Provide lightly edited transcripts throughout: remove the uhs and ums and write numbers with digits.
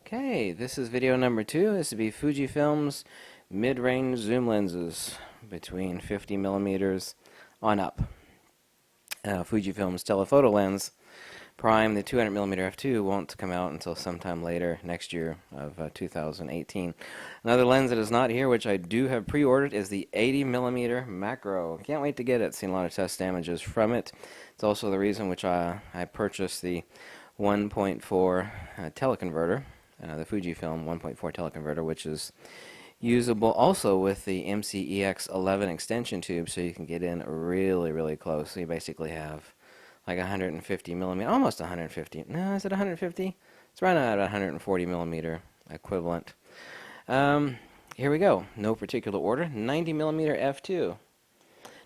Okay, this is video number 2. This will be Fujifilm's mid-range zoom lenses between 50 millimeters on up. Fujifilm's telephoto lens Prime, the 200 millimeter f2, won't come out until sometime later next year of 2018. Another lens that is not here, which I do have pre-ordered, is the 80 millimeter macro. Can't wait to get it. Seen a lot of test damages from it. It's also the reason which I purchased the 1.4 teleconverter. The Fujifilm 1.4 teleconverter, which is usable also with the MCEX11 extension tube, so you can get in really, really close. So you basically have like 150 millimeter, almost 150. No, is it 150? It's around about 140 millimeter equivalent. Here we go. No particular order. 90 millimeter f2.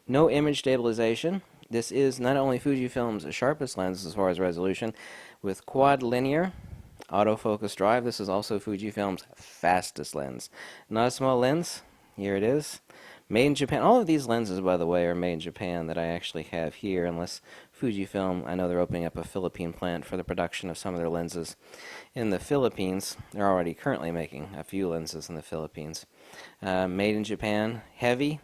No image stabilization. This is not only Fujifilm's sharpest lens as far as resolution, with quad linear autofocus drive. This is also Fujifilm's fastest lens. Not a small lens. Here it is. Made in Japan. All of these lenses, by the way, are made in Japan that I actually have here, unless Fujifilm, I know they're opening up a Philippine plant for the production of some of their lenses in the Philippines. They're already currently making a few lenses in the Philippines. Made in Japan. Heavy.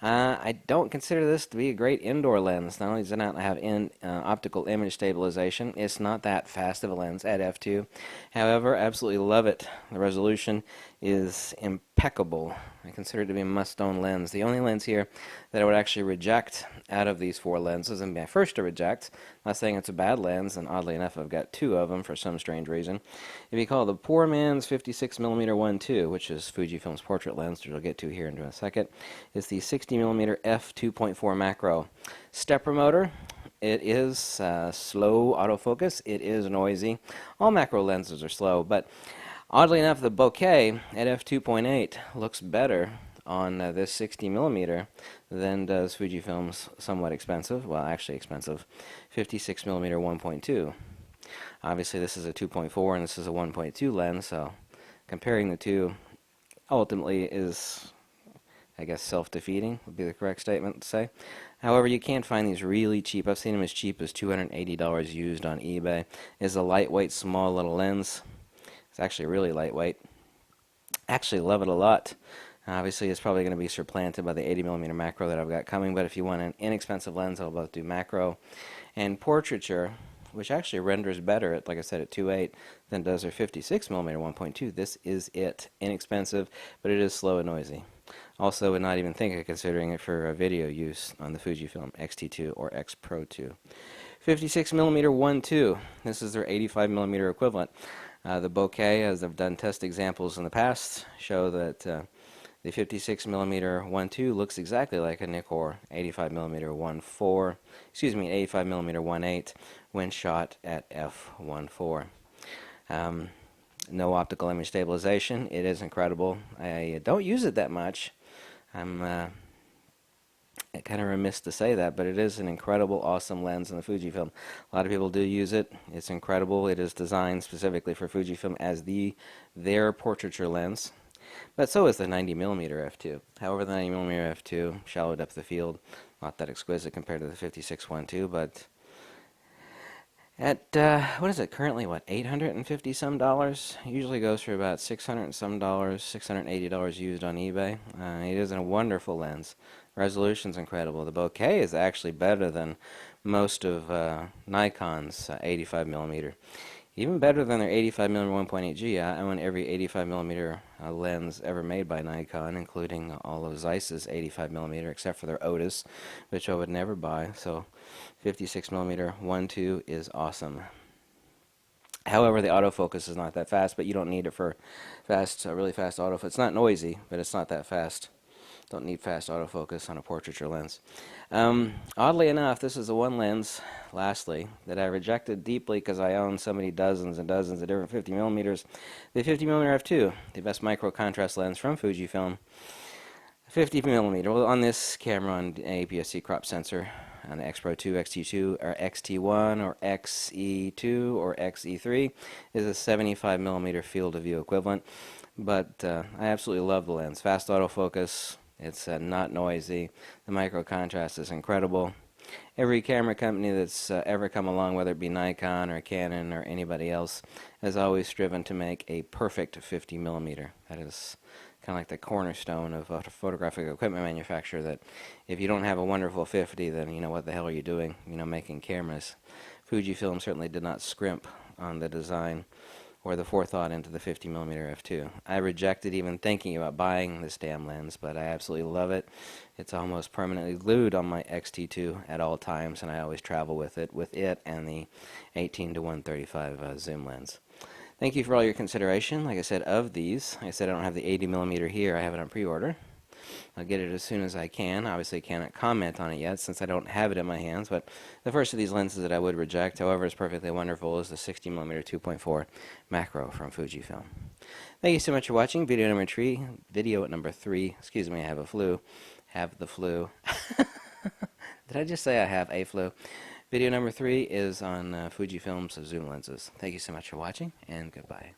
I don't consider this to be a great indoor lens. Not only does it not have optical image stabilization, it's not that fast of a lens at f2. However, I absolutely love it. The resolution is impeccable. I consider it to be a must-own lens. The only lens here that I would actually reject out of these 4 lenses, and my first to reject, not saying it's a bad lens, and oddly enough I've got 2 of them for some strange reason. If you call the poor man's 56 millimeter 1.2, which is Fujifilm's portrait lens, which we'll get to here in a second, is the 60 millimeter f2.4 macro. Stepper motor. It is slow autofocus. It is noisy. All macro lenses are slow, but oddly enough, the bokeh at f2.8 looks better on this 60 millimeter than does Fujifilm's somewhat expensive, well, actually expensive, 56 millimeter 1.2. Obviously, this is a 2.4 and this is a 1.2 lens, so comparing the two ultimately is, I guess, self-defeating would be the correct statement to say. However, you can find these really cheap. I've seen them as cheap as $280 used on eBay. It's a lightweight, small little lens. It's actually really lightweight. Actually love it a lot. Obviously, it's probably going to be supplanted by the 80 millimeter macro that I've got coming, but if you want an inexpensive lens, I'll both do macro and portraiture, which actually renders better at, like I said, at 2.8 than does their 56 millimeter 1.2. This is it. Inexpensive, but it is slow and noisy. Also, would not even think of considering it for video use on the Fujifilm X-T2 or X Pro 2. 56 millimeter 1.2. This is their 85 millimeter equivalent. The bokeh, as I've done test examples in the past, show that the 56 millimeter 1.2 looks exactly like a Nikkor 85 millimeter 1.4, excuse me, 85 millimeter 1.8 when shot at f1.4. No optical image stabilization. It is incredible. I don't use it that much. I'm kind of remiss to say that, but it is an incredible, awesome lens in the Fujifilm. A lot of people do use it. It's incredible. It is designed specifically for Fujifilm as their portraiture lens. But so is the 90 millimeter f2. However, the 90 millimeter f2 shallowed up the field. Not that exquisite compared to the 56 1.2, but at, what is it currently, what, $850 some dollars? Usually goes for about $600 some dollars, $680 used on eBay. It is a wonderful lens. Resolution's incredible. The bokeh is actually better than most of Nikon's 85 millimeter. Even better than their 85 millimeter 1.8G. I own every 85 millimeter lens ever made by Nikon, including all of Zeiss's 85 millimeter, except for their Otis, which I would never buy. So 56 millimeter 1.2 is awesome. However, the autofocus is not that fast, but you don't need it for really fast autofocus. It's not noisy, but it's not that fast. Don't need fast autofocus on a portraiture lens. Oddly enough, this is the one lens, lastly, that I rejected deeply because I own so many dozens and dozens of different 50 millimeters. The 50 millimeter f2, the best micro contrast lens from Fujifilm. 50 millimeter. Well, on this camera on APS-C crop sensor, on the X Pro 2, X-T2, or X-T1, or X-E2, or X-E3, is a 75 millimeter field of view equivalent. But I absolutely love the lens. Fast autofocus. It's not noisy. The micro contrast is incredible. Every camera company that's ever come along, whether it be Nikon or Canon or anybody else, has always striven to make a perfect 50 millimeter. That is kind of like the cornerstone of a photographic equipment manufacturer, that if you don't have a wonderful 50, then you know what the hell are you doing, making cameras. Fujifilm certainly did not scrimp on the design or the forethought into the 50 millimeter f2. I rejected even thinking about buying this damn lens, but I absolutely love it. It's almost permanently glued on my X-T2 at all times, and I always travel with it and the 18 to 135 zoom lens. Thank you for all your consideration. Like I said, of these, I said I don't have the 80 millimeter here. I have it on pre-order. I'll get it as soon as I can. Obviously, I cannot comment on it yet since I don't have it in my hands, but the first of these lenses that I would reject, however, is perfectly wonderful, is the 60mm 2.4 macro from Fujifilm. Thank you so much for watching. Video number 3. Excuse me, I have a flu. Have the flu. Did I just say I have a flu? Video number 3 is on Fujifilm's zoom lenses. Thank you so much for watching, and goodbye.